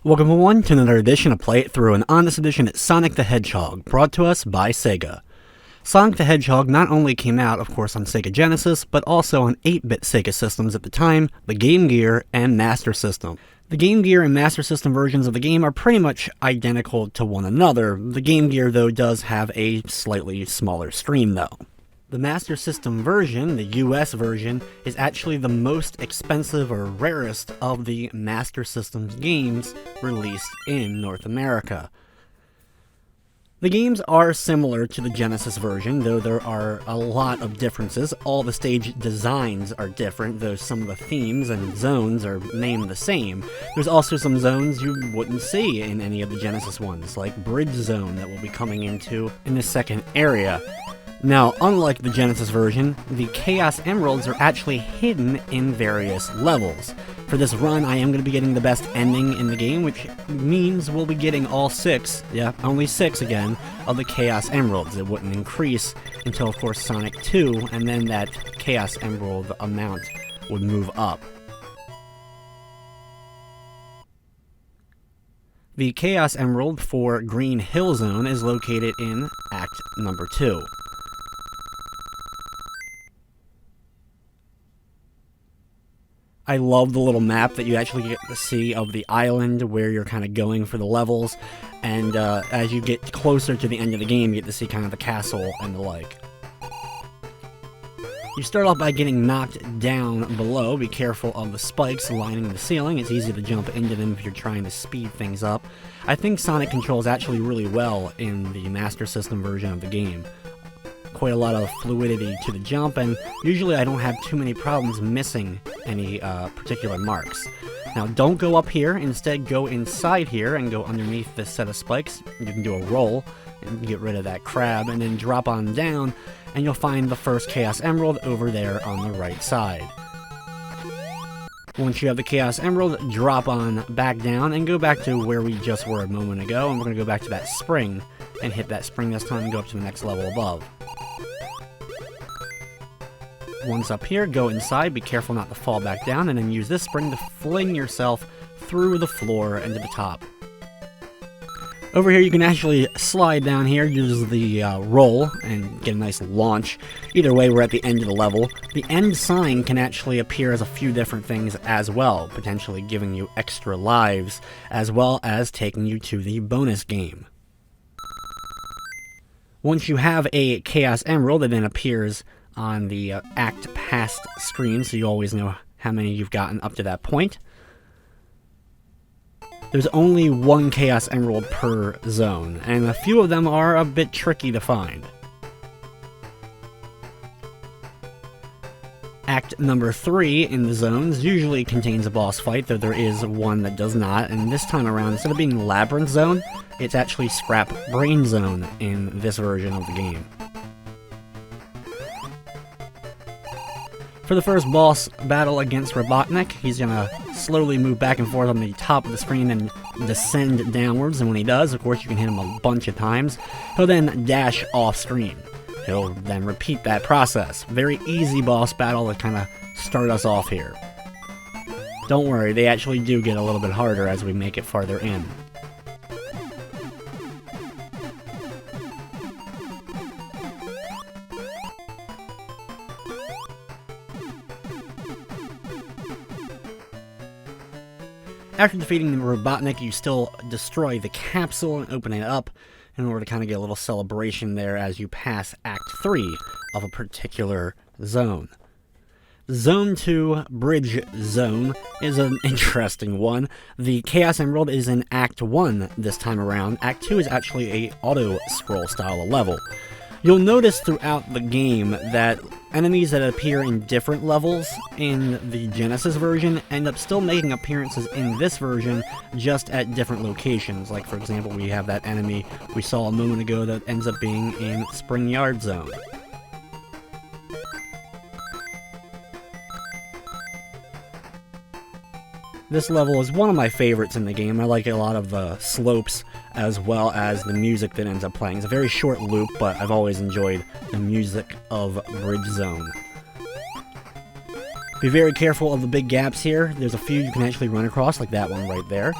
Welcome everyone to another edition of Play It Through, and on this edition it's Sonic the Hedgehog, brought to us by Sega. Sonic the Hedgehog not only came out, of course, on Sega Genesis, but also on 8-bit Sega systems at the time, the Game Gear and Master System. The Game Gear and Master System versions of the game are pretty much identical to one another. The Game Gear, though, does have a slightly smaller screen, though. The Master System version, the US version, is actually the most expensive or rarest of the Master System's games released in North America. The games are similar to the Genesis version, though there are a lot of differences. All the stage designs are different, though some of the themes and zones are named the same. There's also some zones you wouldn't see in any of the Genesis ones, like Bridge Zone that we'll be coming into in the second area. Now, unlike the Genesis version, the Chaos Emeralds are actually hidden in various levels. For this run, I am going to be getting the best ending in the game, which means we'll be getting all 6, only 6 again, of the Chaos Emeralds. It wouldn't increase until, of course, Sonic 2, and then that Chaos Emerald amount would move up. The Chaos Emerald for Green Hill Zone is located in Act number 2. I love the little map that you actually get to see of the island where you're kind of going for the levels, and as you get closer to the end of the game, you get to see kind of the castle and the like. You start off by getting knocked down below. Be careful of the spikes lining the ceiling. It's easy to jump into them if you're trying to speed things up. I think Sonic controls actually really well in the Master System version of the game. Quite a lot of fluidity to the jump, and usually I don't have too many problems missing any particular marks. Now, don't go up here. Instead, go inside here and go underneath this set of spikes. You can do a roll and get rid of that crab, and then drop on down, and you'll find the first Chaos Emerald over there on the right side. Once you have the Chaos Emerald, drop on back down and go back to where we just were a moment ago, and we're going to go back to that spring and hit that spring this time and go up to the next level above. Once up here, go inside, be careful not to fall back down, and then use this spring to fling yourself through the floor and to the top. Over here you can actually slide down here, use the roll, and get a nice launch. Either way, we're at the end of the level. The end sign can actually appear as a few different things as well, potentially giving you extra lives, as well as taking you to the bonus game. Once you have a Chaos Emerald, it then appears on the Act Past screen, so you always know how many you've gotten up to that point. There's only one Chaos Emerald per zone, and a few of them are a bit tricky to find. Act number 3 in the zones usually contains a boss fight, though there is one that does not, and this time around, instead of being Labyrinth Zone, it's actually Scrap Brain Zone in this version of the game. For the first boss battle against Robotnik, he's going to slowly move back and forth on the top of the screen and descend downwards, and when he does, of course, you can hit him a bunch of times. He'll then dash off screen. He'll then repeat that process. Very easy boss battle to kind of start us off here. Don't worry, they actually do get a little bit harder as we make it farther in. After defeating the Robotnik, you still destroy the capsule and open it up in order to kind of get a little celebration there as you pass Act 3 of a particular zone. Zone 2, Bridge Zone, is an interesting one. The Chaos Emerald is in Act 1 this time around. Act 2 is actually a auto-scroll style of level. You'll notice throughout the game that enemies that appear in different levels in the Genesis version end up still making appearances in this version, just at different locations. Like, for example, we have that enemy we saw a moment ago that ends up being in Spring Yard Zone. This level is one of my favorites in the game. I like a lot of the slopes as well as the music that ends up playing. It's a very short loop, but I've always enjoyed the music of Bridge Zone. Be very careful of the big gaps here. There's a few you can actually run across, like that one right there.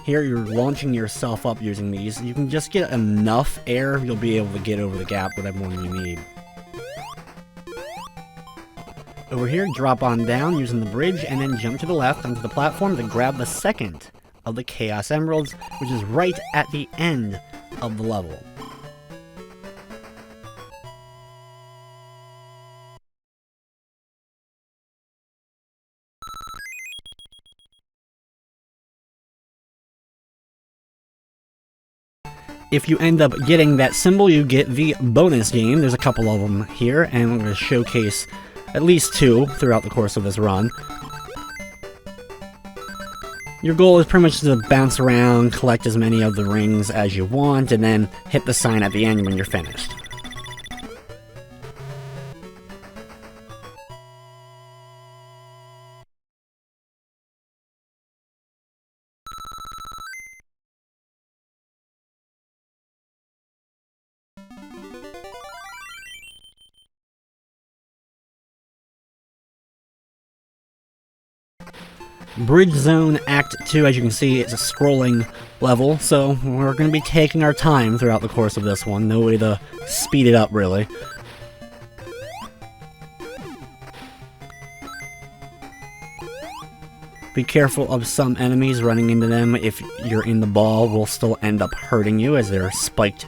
Here you're launching yourself up using these. You can just get enough air, you'll be able to get over the gap, whatever one you need. Over here, drop on down using the bridge, and then jump to the left onto the platform to grab the second of the Chaos Emeralds, which is right at the end of the level. If you end up getting that symbol, you get the bonus game. There's a couple of them here, and I'm going to showcase at least 2 throughout the course of this run. Your goal is pretty much to bounce around, collect as many of the rings as you want, and then hit the sign at the end when you're finished. Bridge Zone Act 2, as you can see, it's a scrolling level, so we're going to be taking our time throughout the course of this one. No way to speed it up, really. Be careful of some enemies. Running into them, if you're in the ball, will still end up hurting you as they're spiked.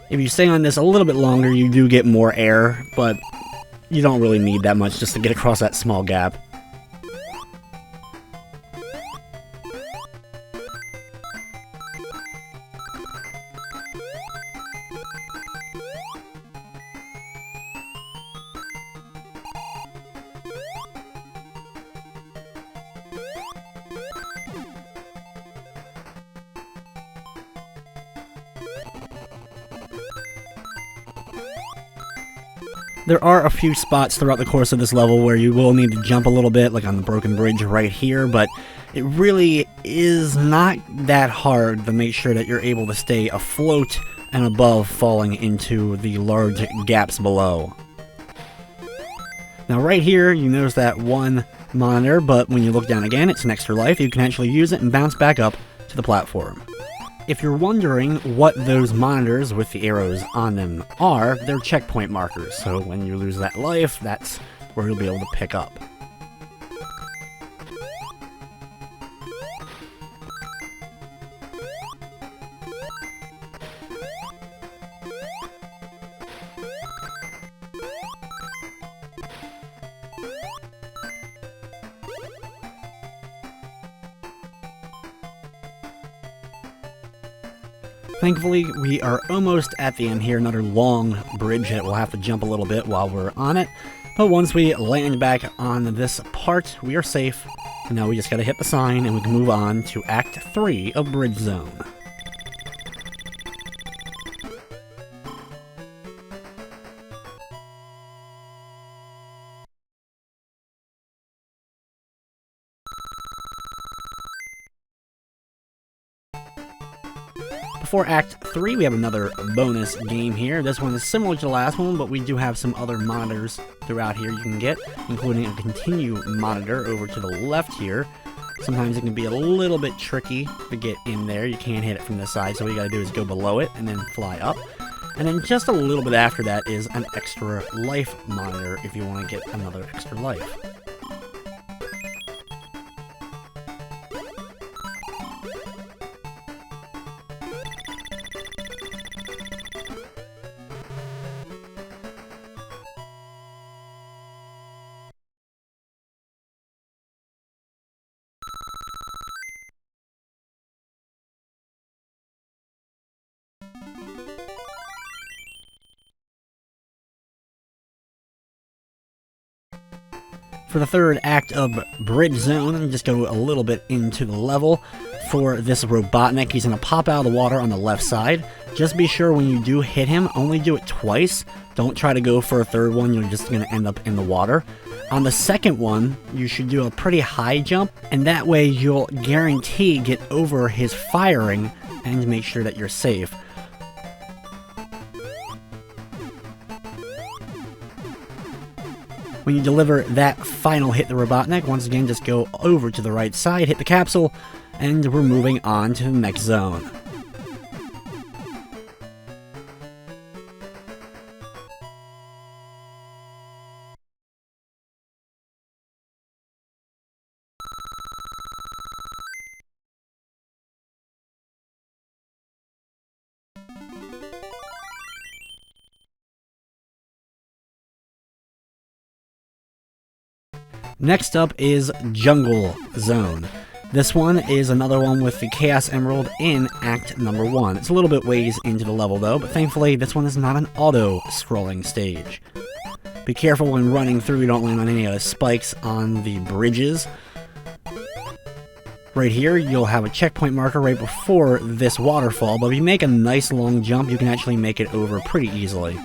If you stay on this a little bit longer, you do get more air, but you don't really need that much just to get across that small gap. There are a few spots throughout the course of this level where you will need to jump a little bit, like on the broken bridge right here, but it really is not that hard to make sure that you're able to stay afloat and above falling into the large gaps below. Now right here, you notice that one monitor, but when you look down again, it's an extra life. You can actually use it and bounce back up to the platform. If you're wondering what those monitors with the arrows on them are, they're checkpoint markers, so when you lose that life, that's where you'll be able to pick up. Thankfully, we are almost at the end here. Another long bridge that we'll have to jump a little bit while we're on it. But once we land back on this part, we are safe. And now we just gotta hit the sign and we can move on to Act 3 of Bridge Zone. Before Act 3, we have another bonus game here. This one is similar to the last one, but we do have some other monitors throughout here you can get, including a continue monitor over to the left here. Sometimes it can be a little bit tricky to get in there. You can't hit it from the side, so what you gotta do is go below it and then fly up. And then just a little bit after that is an extra life monitor if you want to get another extra life. For the third act of Bridge Zone, just go a little bit into the level. For this Robotnik, he's going to pop out of the water on the left side. Just be sure when you do hit him, only do it twice. Don't try to go for a third one, you're just going to end up in the water. On the second one, you should do a pretty high jump, and that way you'll guarantee get over his firing and make sure that you're safe. When you deliver that final hit the Robotnik, once again just go over to the right side, hit the capsule, and we're moving on to the next zone. Next up is Jungle Zone. This one is another one with the Chaos Emerald in Act number 1. It's a little bit ways into the level though, but thankfully this one is not an auto-scrolling stage. Be careful when running through, you don't land on any of the spikes on the bridges. Right here, you'll have a checkpoint marker right before this waterfall, but if you make a nice long jump, you can actually make it over pretty easily.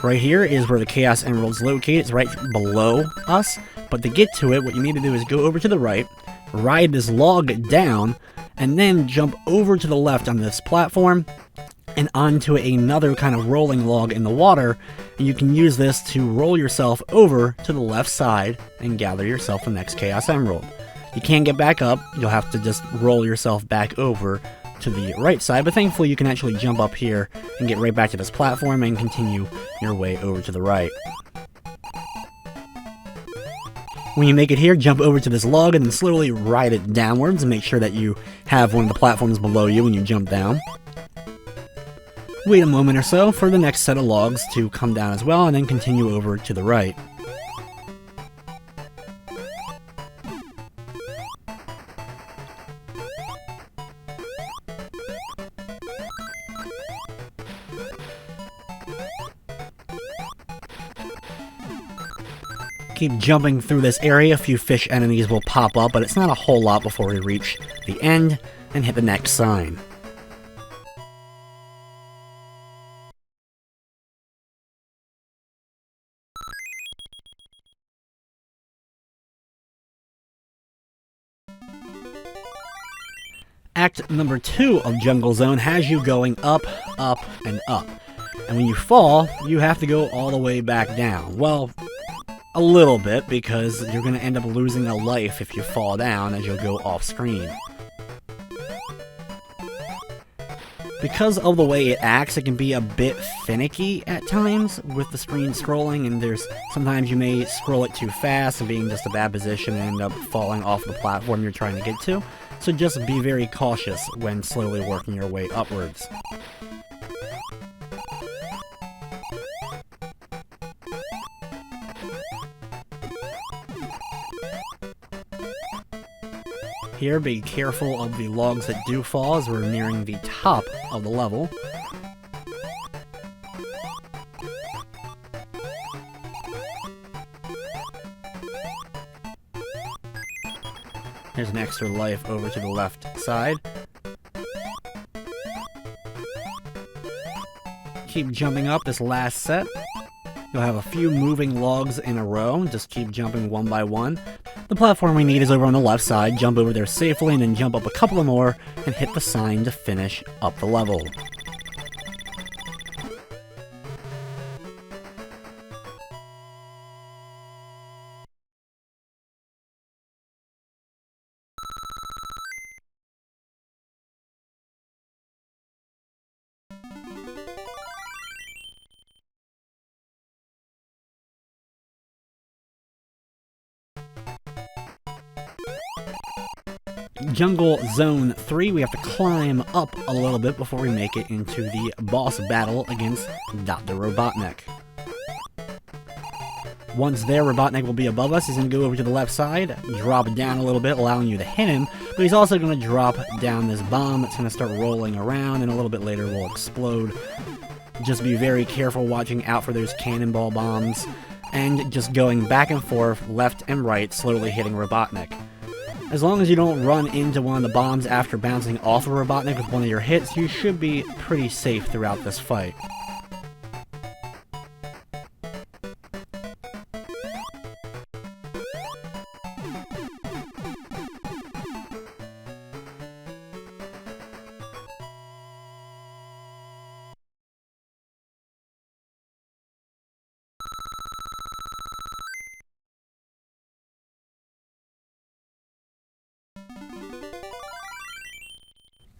Right here is where the Chaos Emerald's located. It's right below us, but to get to it, what you need to do is go over to the right, ride this log down, and then jump over to the left on this platform, and onto another kind of rolling log in the water, and you can use this to roll yourself over to the left side and gather yourself the next Chaos Emerald. You can't get back up, you'll have to just roll yourself back over to the right side, but thankfully you can actually jump up here and get right back to this platform and continue your way over to the right. When you make it here, jump over to this log and then slowly ride it downwards and make sure that you have one of the platforms below you when you jump down. Wait a moment or so for the next set of logs to come down as well, and then continue over to the right. Keep jumping through this area, a few fish enemies will pop up, but it's not a whole lot before we reach the end and hit the next sign. Act number 2 of Jungle Zone has you going up, up, and up. And when you fall, you have to go all the way back down. Well, a little bit, because you're going to end up losing a life if you fall down as you'll go off screen. Because of the way it acts, it can be a bit finicky at times with the screen scrolling, and sometimes you may scroll it too fast and being just a bad position and end up falling off the platform you're trying to get to. So just be very cautious when slowly working your way upwards. Here, be careful of the logs that do fall as we're nearing the top of the level. There's an extra life over to the left side. Keep jumping up this last set. You'll have a few moving logs in a row. Just keep jumping one by one. The platform we need is over on the left side. Jump over there safely and then jump up a couple of more and hit the sign to finish up the level. Jungle Zone 3, we have to climb up a little bit before we make it into the boss battle against Dr. Robotnik. Once there, Robotnik will be above us. He's going to go over to the left side, drop down a little bit, allowing you to hit him, but he's also going to drop down this bomb that's going to start rolling around, and a little bit later will explode. Just be very careful watching out for those cannonball bombs, and just going back and forth, left and right, slowly hitting Robotnik. As long as you don't run into one of the bombs after bouncing off of Robotnik with one of your hits, you should be pretty safe throughout this fight.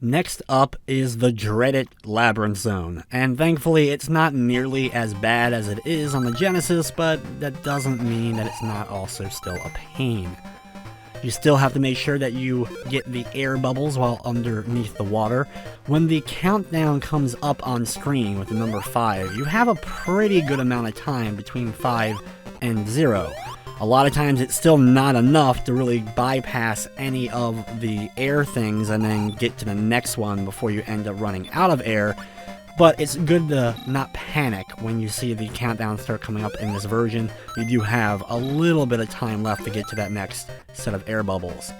Next up is the dreaded Labyrinth Zone, and thankfully it's not nearly as bad as it is on the Genesis, but that doesn't mean that it's not also still a pain. You still have to make sure that you get the air bubbles while underneath the water. When the countdown comes up on screen with the number 5, you have a pretty good amount of time between 5 and 0. A lot of times it's still not enough to really bypass any of the air things and then get to the next one before you end up running out of air, but it's good to not panic when you see the countdown start coming up in this version. You do have a little bit of time left to get to that next set of air bubbles.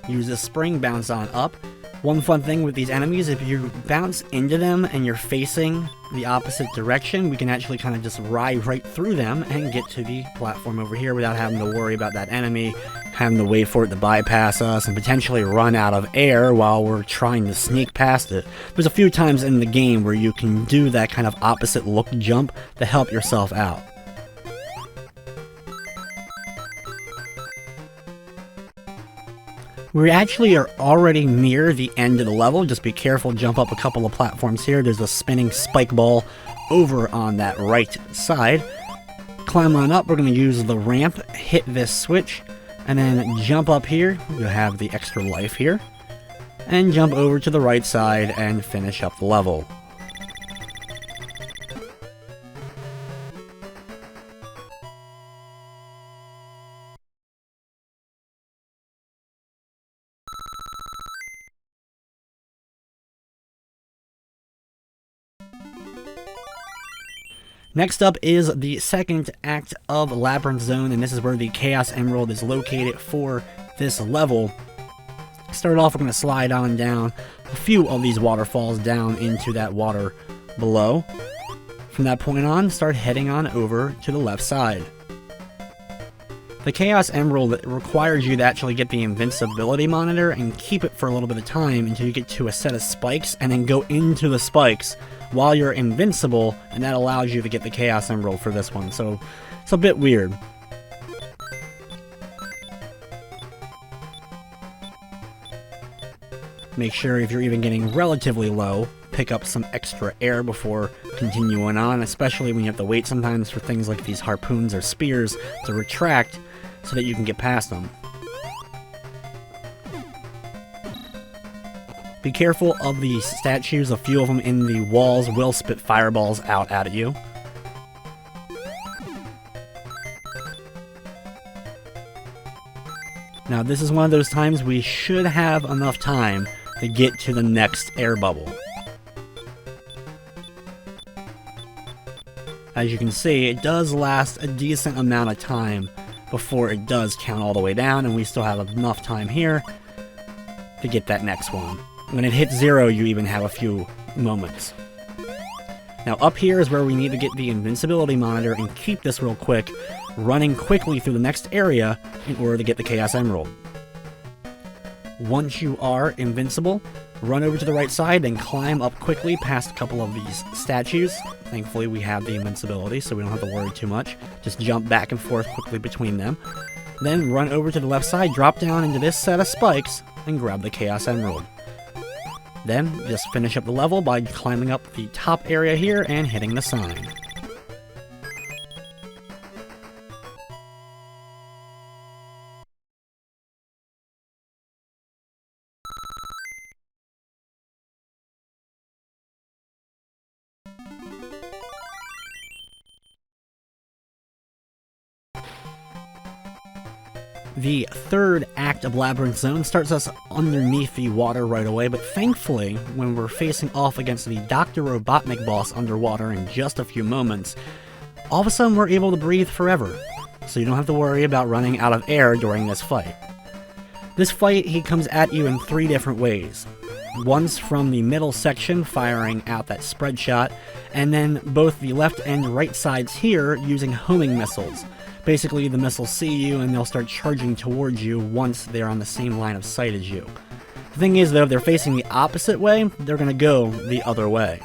Use the spring bounce on up. One fun thing with these enemies, if you bounce into them and you're facing the opposite direction, we can actually kind of just ride right through them and get to the platform over here without having to worry about that enemy, having to wait for it to bypass us and potentially run out of air while we're trying to sneak past it. There's a few times in the game where you can do that kind of opposite look jump to help yourself out. We actually are already near the end of the level. Just be careful, jump up a couple of platforms here. There's a spinning spike ball over on that right side. Climb on up, we're going to use the ramp, hit this switch, and then jump up here. You have the extra life here. And jump over to the right side and finish up the level. Next up is the second act of Labyrinth Zone, and this is where the Chaos Emerald is located for this level. Start off, we're going to slide on down a few of these waterfalls down into that water below. From that point on, start heading on over to the left side. The Chaos Emerald requires you to actually get the invincibility monitor and keep it for a little bit of time until you get to a set of spikes, and then go into the spikes while you're invincible, and that allows you to get the Chaos Emerald for this one, so it's a bit weird. Make sure if you're even getting relatively low, pick up some extra air before continuing on, especially when you have to wait sometimes for things like these harpoons or spears to retract so that you can get past them. Be careful of the statues, a few of them in the walls will spit fireballs out at you. Now this is one of those times we should have enough time to get to the next air bubble. As you can see, it does last a decent amount of time before it does count all the way down, and we still have enough time here to get that next one. When it hits 0, you even have a few moments. Now up here is where we need to get the invincibility monitor and keep this real quick, running quickly through the next area in order to get the Chaos Emerald. Once you are invincible, run over to the right side and climb up quickly past a couple of these statues. Thankfully we have the invincibility, so we don't have to worry too much. Just jump back and forth quickly between them. Then run over to the left side, drop down into this set of spikes, and grab the Chaos Emerald. Then, just finish up the level by climbing up the top area here and hitting the sign. The third act of Labyrinth Zone starts us underneath the water right away, but thankfully, when we're facing off against the Dr. Robotnik boss underwater in just a few moments, all of a sudden we're able to breathe forever, so you don't have to worry about running out of air during this fight. This fight, he comes at you in 3 different ways. Once from the middle section, firing out that spread shot, and then both the left and right sides here using homing missiles. Basically, the missiles see you and they'll start charging towards you once they're on the same line of sight as you. The thing is, though, if they're facing the opposite way, they're going to go the other way.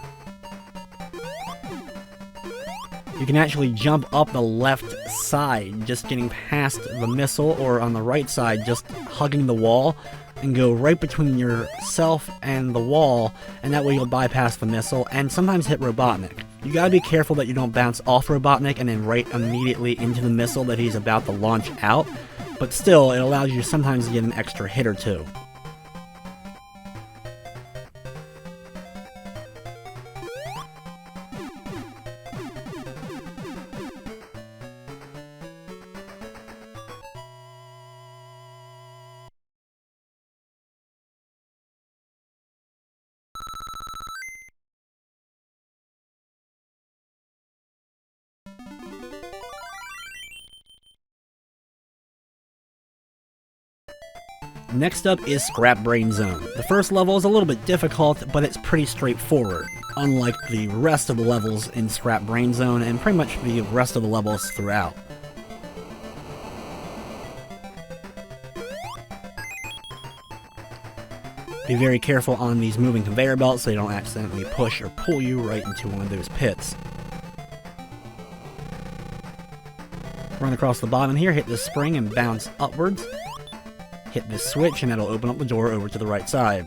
You can actually jump up the left side, just getting past the missile, or on the right side, just hugging the wall, and go right between yourself and the wall, and that way you'll bypass the missile, and sometimes hit Robotnik. You gotta be careful that you don't bounce off Robotnik and then right immediately into the missile that he's about to launch out, but still, it allows you sometimes to get an extra hit or two. Next up is Scrap Brain Zone. The first level is a little bit difficult, but it's pretty straightforward, unlike the rest of the levels in Scrap Brain Zone and pretty much the rest of the levels throughout. Be very careful on these moving conveyor belts so they don't accidentally push or pull you right into one of those pits. Run across the bottom here, hit this spring and bounce upwards. Hit this switch and that'll open up the door over to the right side.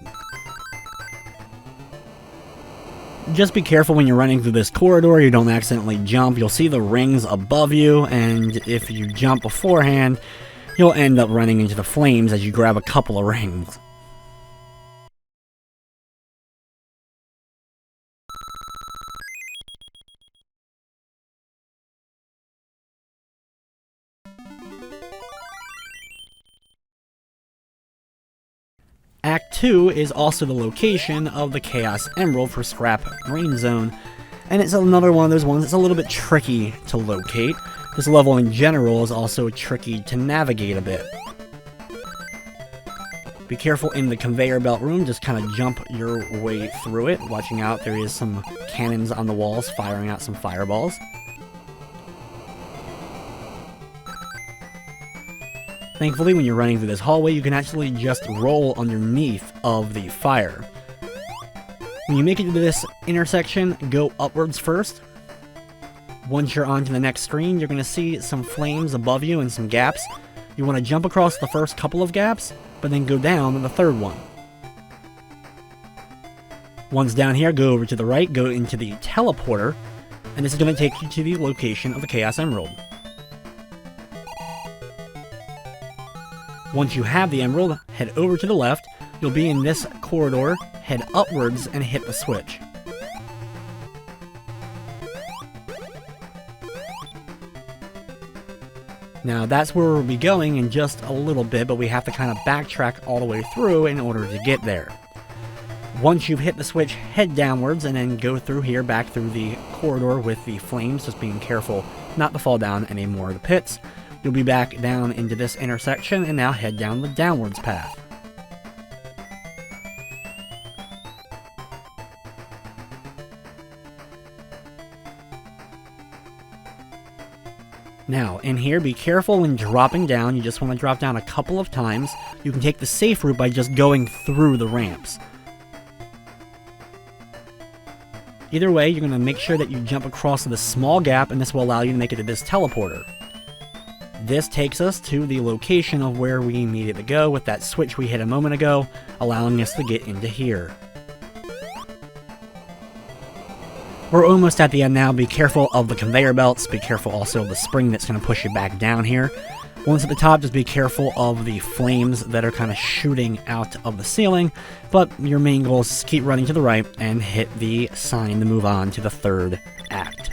Just be careful when you're running through this corridor, you don't accidentally jump. You'll see the rings above you, and if you jump beforehand, you'll end up running into the flames as you grab a couple of rings. Act 2 is also the location of the Chaos Emerald for Scrap Brain Zone, and it's another one of those ones that's a little bit tricky to locate. This level in general is also tricky to navigate a bit. Be careful in the conveyor belt room, just kind of jump your way through it. Watching out, there is some cannons on the walls firing out some fireballs. Thankfully, when you're running through this hallway, you can actually just roll underneath of the fire. When you make it to this intersection, go upwards first. Once you're on to the next screen, you're going to see some flames above you and some gaps. You want to jump across the first couple of gaps, but then go down to the third one. Once down here, go over to the right, go into the teleporter, and this is going to take you to the location of the Chaos Emerald. Once you have the emerald, head over to the left. You'll be in this corridor, head upwards and hit the switch. Now that's where we'll be going in just a little bit, but we have to kind of backtrack all the way through in order to get there. Once you've hit the switch, head downwards and then go through here, back through the corridor with the flames, just being careful not to fall down any more of the pits. You'll be back down into this intersection and now head down the downwards path. Now, in here, be careful when dropping down. You just want to drop down a couple of times. You can take the safe route by just going through the ramps. Either way, you're going to make sure that you jump across the small gap, and this will allow you to make it to this teleporter. This takes us to the location of where we needed to go with that switch we hit a moment ago, allowing us to get into here. We're almost at the end now. Be careful of the conveyor belts. Be careful also of the spring that's going to push you back down here. Once at the top, just be careful of the flames that are kind of shooting out of the ceiling. But your main goal is to keep running to the right and hit the sign to move on to the third act.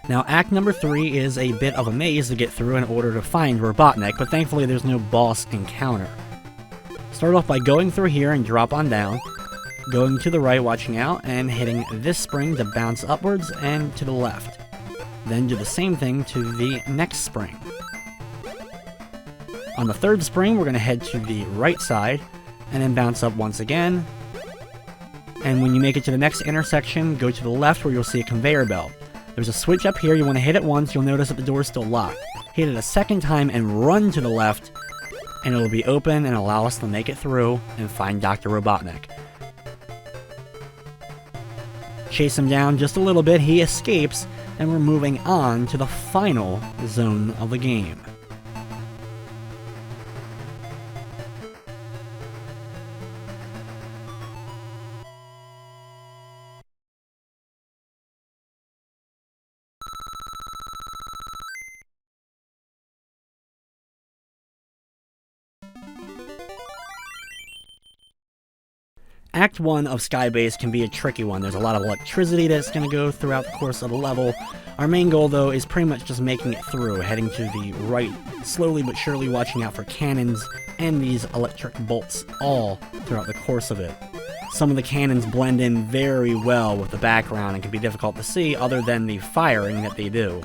Now, Act number 3 is a bit of a maze to get through in order to find Robotnik, but thankfully there's no boss encounter. Start off by going through here and drop on down, going to the right, watching out, and hitting this spring to bounce upwards and to the left. Then do the same thing to the next spring. On the third spring, we're going to head to the right side, and then bounce up once again, And when you make it to the next intersection, go to the left where you'll see a conveyor belt. There's a switch up here. You want to hit it once. You'll notice that the door is still locked. Hit it a second time and run to the left, and it'll be open and allow us to make it through and find Dr. Robotnik. Chase him down just a little bit. He escapes, and we're moving on to the final zone of the game. Act 1 of Skybase can be a tricky one. There's a lot of electricity that's going to go throughout the course of the level. Our main goal, though, is pretty much just making it through, heading to the right, slowly but surely watching out for cannons and these electric bolts all throughout the course of it. Some of the cannons blend in very well with the background and can be difficult to see other than the firing that they do.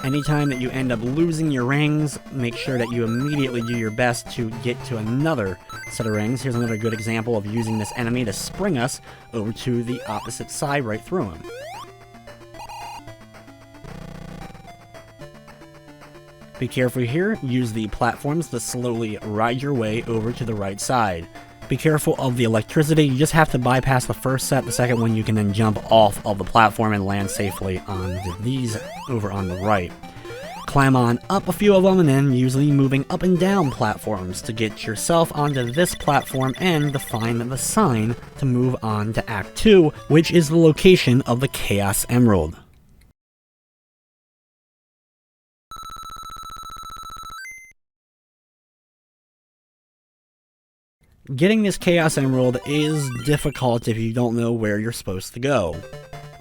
Anytime that you end up losing your rings, make sure that you immediately do your best to get to another set of rings. Here's another good example of using this enemy to spring us over to the opposite side right through him. Be careful here. Use the platforms to slowly ride your way over to the right side. Be careful of the electricity. You just have to bypass the first set. The second one you can then jump off of the platform and land safely on these over on the right. Climb on up a few of them and then usually moving up and down platforms to get yourself onto this platform and to find the sign to move on to Act 2, which is the location of the Chaos Emerald. Getting this Chaos Emerald is difficult if you don't know where you're supposed to go.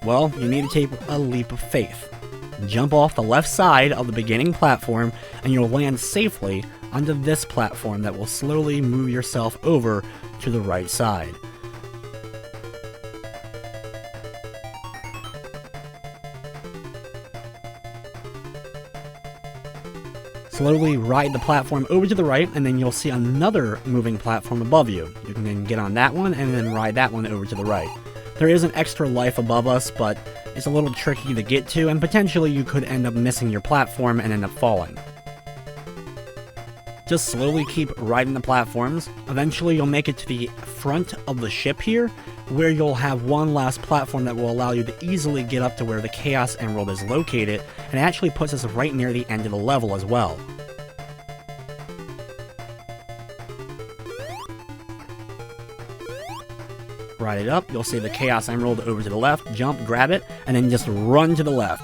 Well, you need to take a leap of faith. Jump off the left side of the beginning platform and you'll land safely onto this platform that will slowly move yourself over to the right side. Slowly ride the platform over to the right, and then you'll see another moving platform above you. You can then get on that one, and then ride that one over to the right. There is an extra life above us, but it's a little tricky to get to, and potentially you could end up missing your platform and end up falling. Just slowly keep riding the platforms. Eventually you'll make it to the front of the ship here, where you'll have one last platform that will allow you to easily get up to where the Chaos Emerald is located, and it actually puts us right near the end of the level as well. Ride it up, you'll see the Chaos Emerald over to the left, jump, grab it, and then just run to the left.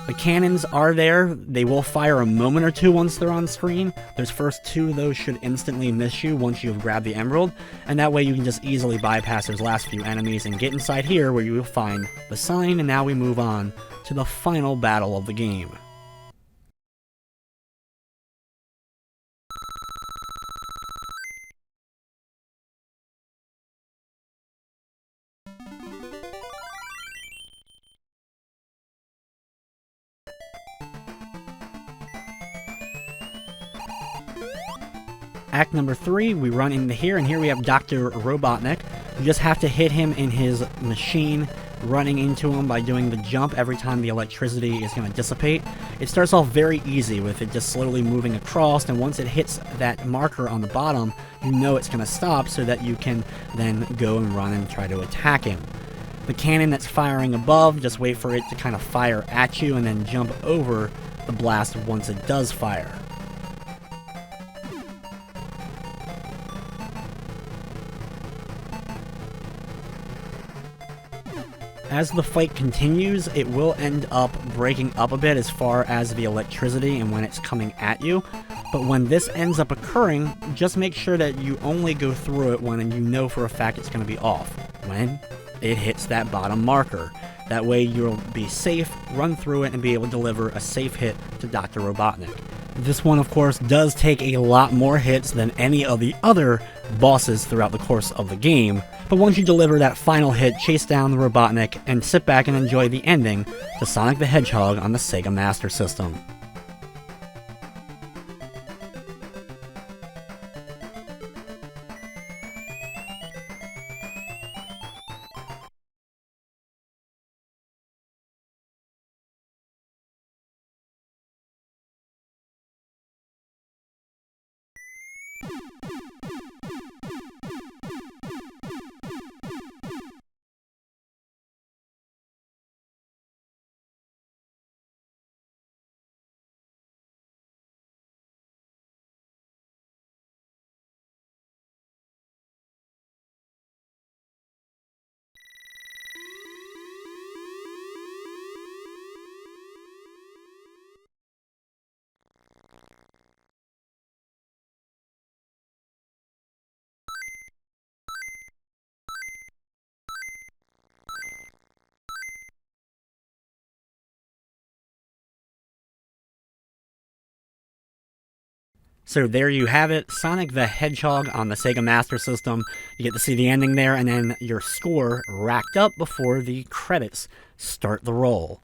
The cannons are there. They will fire a moment or two once they're on screen. Those first two, though, should instantly miss you once you've grabbed the emerald, and that way you can just easily bypass those last few enemies and get inside here where you will find the sign, and now we move on to the final battle of the game. Act number 3, we run into here, and here we have Dr. Robotnik. You just have to hit him in his machine, running into him by doing the jump every time the electricity is going to dissipate. It starts off very easy with it just slowly moving across, and once it hits that marker on the bottom, you know it's going to stop so that you can then go and run and try to attack him. The cannon that's firing above, just wait for it to kind of fire at you and then jump over the blast once it does fire. As the fight continues, it will end up breaking up a bit as far as the electricity and when it's coming at you, but when this ends up occurring, just make sure that you only go through it when you know for a fact it's going to be off, when it hits that bottom marker. That way you'll be safe, run through it, and be able to deliver a safe hit to Dr. Robotnik. This one, of course, does take a lot more hits than any of the other bosses throughout the course of the game, but once you deliver that final hit, chase down the Robotnik and sit back and enjoy the ending to Sonic the Hedgehog on the Sega Master System. So there you have it, Sonic the Hedgehog on the Sega Master System. You get to see the ending there, and then your score racked up before the credits start the roll.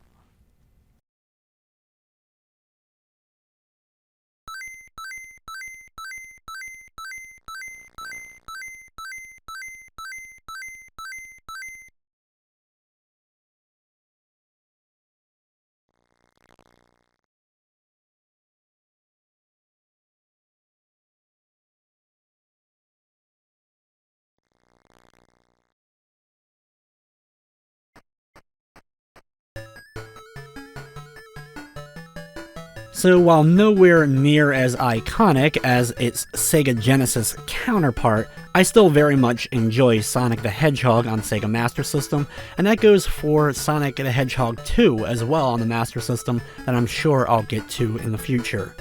So while nowhere near as iconic as its Sega Genesis counterpart, I still very much enjoy Sonic the Hedgehog on Sega Master System, and that goes for Sonic the Hedgehog 2 as well on the Master System that I'm sure I'll get to in the future.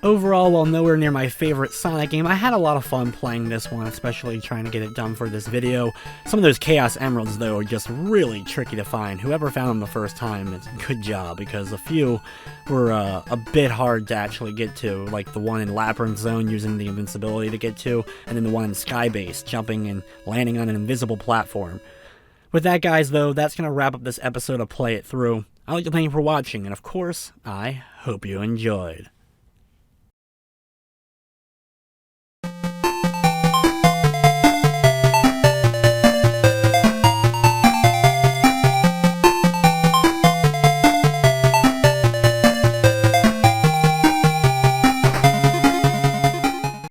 Overall, while nowhere near my favorite Sonic game, I had a lot of fun playing this one, especially trying to get it done for this video. Some of those Chaos Emeralds, though, are just really tricky to find. Whoever found them the first time, it's a good job, because a few were a bit hard to actually get to, like the one in Labyrinth Zone using the invincibility to get to, and then the one in Skybase, jumping and landing on an invisible platform. With that, guys, though, that's going to wrap up this episode of Play It Through. I'd like to thank you for watching, and of course, I hope you enjoyed.